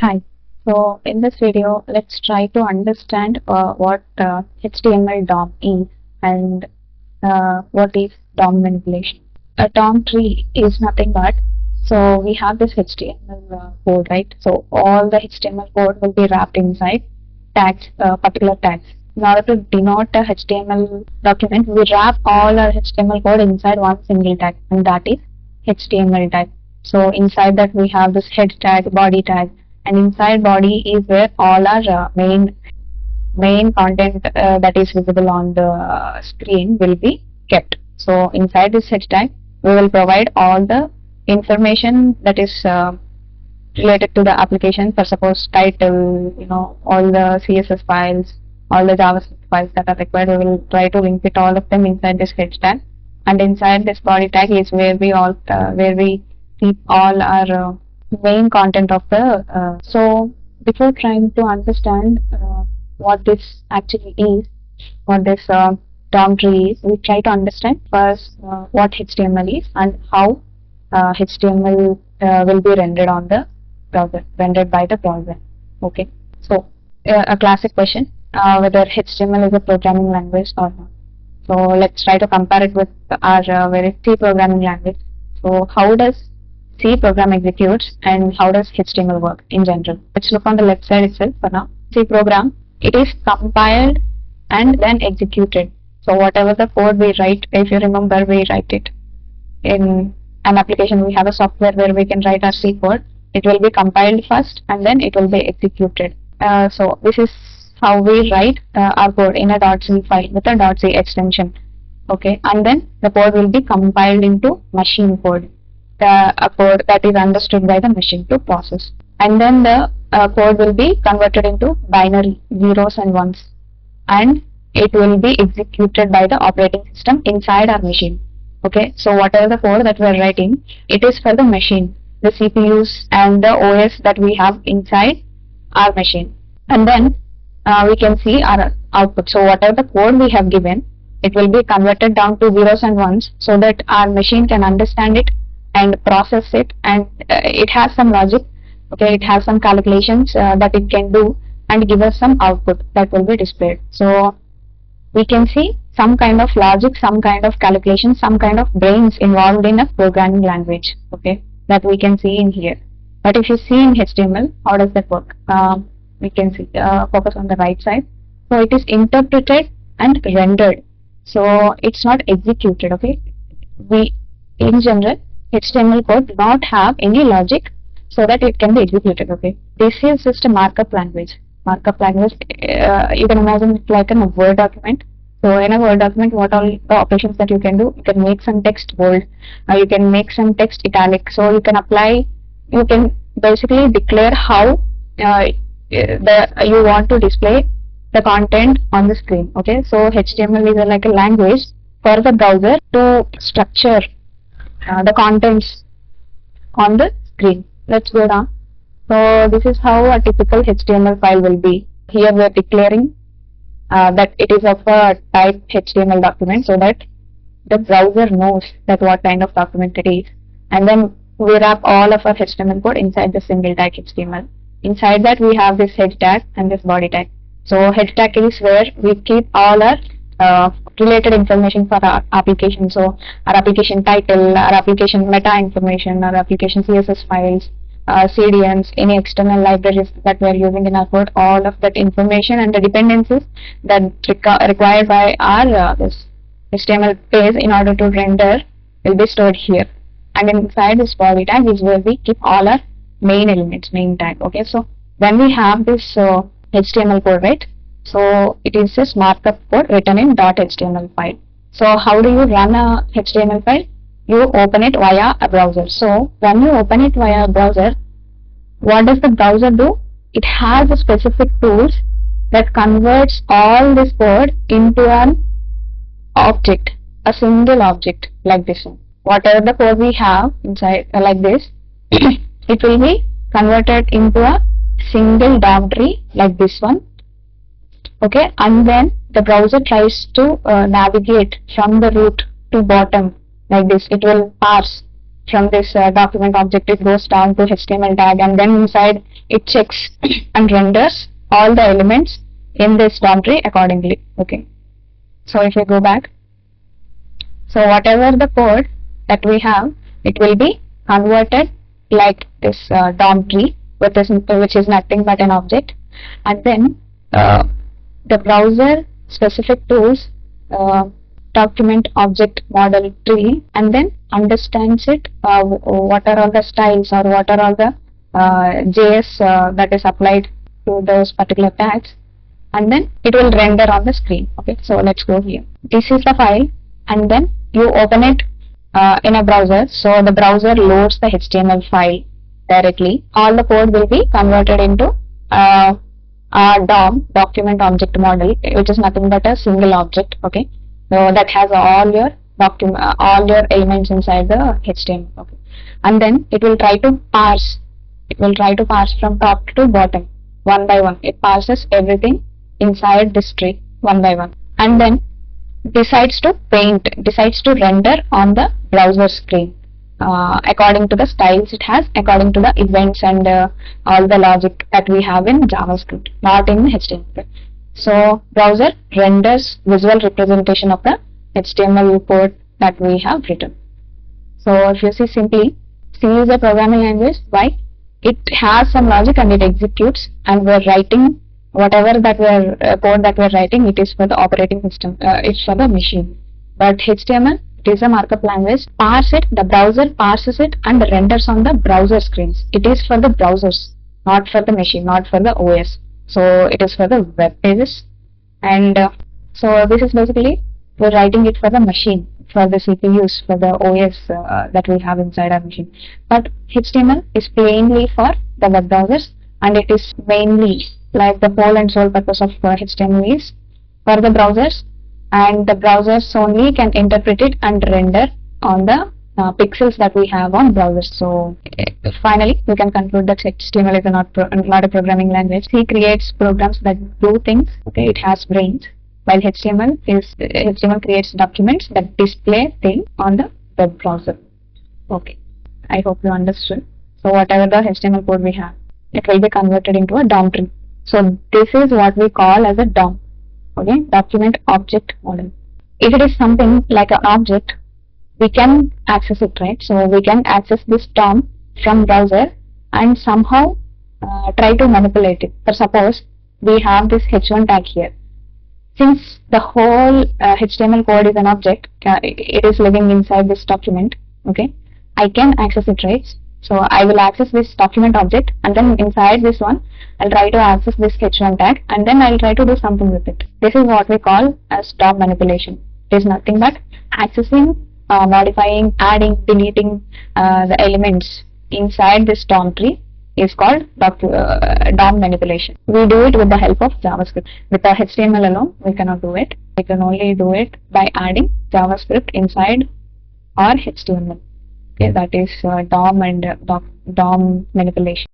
Hi. So in this video, let's try to understand what HTML DOM is and what is DOM manipulation. A DOM tree is nothing but, so we have this HTML code, right? So all the HTML code will be wrapped inside tags, particular tags. In order to denote a HTML document, we wrap all our HTML code inside one single tag, and that is HTML tag. So inside that we have this head tag, body tag, and inside body is where all our main content that is visible on the screen will be kept. So inside this head tag, we will provide all the information that is related to the application. For suppose title, all the CSS files, all the JavaScript files that are required, we will try to link it all of them inside this head tag. And inside this body tag is where we keep all our main content of the. So before trying to understand what this actually is, what this DOM tree is, we try to understand first what HTML is and how HTML will be rendered on the browser, rendered by the browser. Okay, so a classic question, whether HTML is a programming language or not. So let's try to compare it with our C programming language. So how does C program executes and how does HTML work in general? Let's look on the left side itself for now. C program, it is compiled and then executed. So whatever the code we write, if you remember, we write it in an application. We have a software where we can write our C code. It will be compiled first and then it will be executed. So this is how we write our code in a .c file with a .c extension. Okay, and then the code will be compiled into machine code, a code that is understood by the machine to process. And then the code will be converted into binary zeros and ones, and it will be executed by the operating system inside our machine. Okay, so whatever the code that we are writing, it is for the machine, the CPUs and the OS that we have inside our machine. And then we can see our output. So whatever the code we have given, it will be converted down to zeros and ones so that our machine can understand it and process it, and it has some logic. Okay, it has some calculations that it can do and give us some output that will be displayed. So we can see some kind of logic, some kind of calculation, some kind of brains involved in a programming language. Okay, that we can see in here. But if you see in HTML, how does that work? We can see, focus on the right side. So it is interpreted and rendered. So it's not executed. Okay, we in general, HTML code do not have any logic so that it can be executed. Okay, this is just a markup language. Markup language, you can imagine it like a Word document. So in a Word document, what all the operations that you can do? You can make some text bold, you can make some text italic. So you can apply, you can basically declare how you want to display the content on the screen. Okay, so HTML is like a language for the browser to structure the contents on the screen. Let's go down. So this is how a typical HTML file will be. Here we are declaring that it is of a type HTML document so that the browser knows that what kind of document it is. And then we wrap all of our HTML code inside the single tag HTML. Inside that we have this head tag and this body tag. So head tag is where we keep all our related information for our application. So our application title, our application meta information, our application CSS files, CDNs, any external libraries that we are using in our code, all of that information and the dependencies that required by our this HTML page in order to render will be stored here. And inside this body tag is where we keep all our main elements, main tag. Okay, so when we have this HTML code, right? So it is just markup code written in .html file. So how do you run a HTML file? You open it via a browser. So when you open it via a browser, what does the browser do? It has a specific tools that converts all this code into an object, a single object like this one. Whatever the code we have inside like this, it will be converted into a single DOM tree like this one. Okay, and then the browser tries to navigate from the root to bottom like this. It will parse from this document object, it goes down to HTML tag, and then inside it checks and renders all the elements in this DOM tree accordingly. Okay. So if we go back, so whatever the code that we have, it will be converted like this DOM tree, which is nothing but an object, and then the browser specific tools document object model tree, and then understands it, what are all the styles or what are all the JS that is applied to those particular tags, and then it will render on the screen. Okay, so let's go here. This is the file, and then you open it in a browser. So the browser loads the HTML file directly. All the code will be converted into a DOM, document object model, which is nothing but a single object. Okay, so that has all your all your elements inside the HTML. Okay, and then it will try to parse. It will try to parse from top to bottom, one by one. It parses everything inside this tree one by one, and then decides to render on the browser screen according to the styles it has, according to the events and all the logic that we have in JavaScript, not in HTML. So browser renders visual representation of the HTML code that we have written. So if you see, simply, C is a programming language. Why? It has some logic and it executes, and we're writing whatever that code that we're writing, it is for the operating system, it's for the machine. But HTML, it is a markup language. The browser parses it and renders on the browser screens. It is for the browsers, not for the machine, not for the OS. So it is for the web pages, and so this is basically, we're writing it for the machine, for the CPUs, for the OS that we have inside our machine. But HTML is plainly for the web browsers, and it is mainly, like, the whole and sole purpose of HTML is for the browsers, and the browsers only can interpret it and render on the pixels that we have on browsers. So finally, we can conclude that HTML is not a programming language. C creates programs that do things. Okay, it has brains, while HTML creates documents that display things on the web browser. Okay, I hope you understood. So whatever the HTML code we have, it will be converted into a DOM tree. So this is what we call as a DOM. Okay, document object model. If it is something like an object, we can access it, right? So we can access this DOM from browser and somehow try to manipulate it. For suppose we have this h1 tag here. Since the whole HTML code is an object, it is living inside this document. Okay, I can access it, right? So I will access this document object, and then inside this one, I'll try to access this h1 tag, and then I'll try to do something with it. This is what we call as DOM manipulation. It is nothing but accessing, modifying, adding, deleting the elements inside this DOM tree is called DOM manipulation. We do it with the help of JavaScript. With the HTML alone, we cannot do it. We can only do it by adding JavaScript inside our HTML. Okay, that is DOM and DOM manipulation.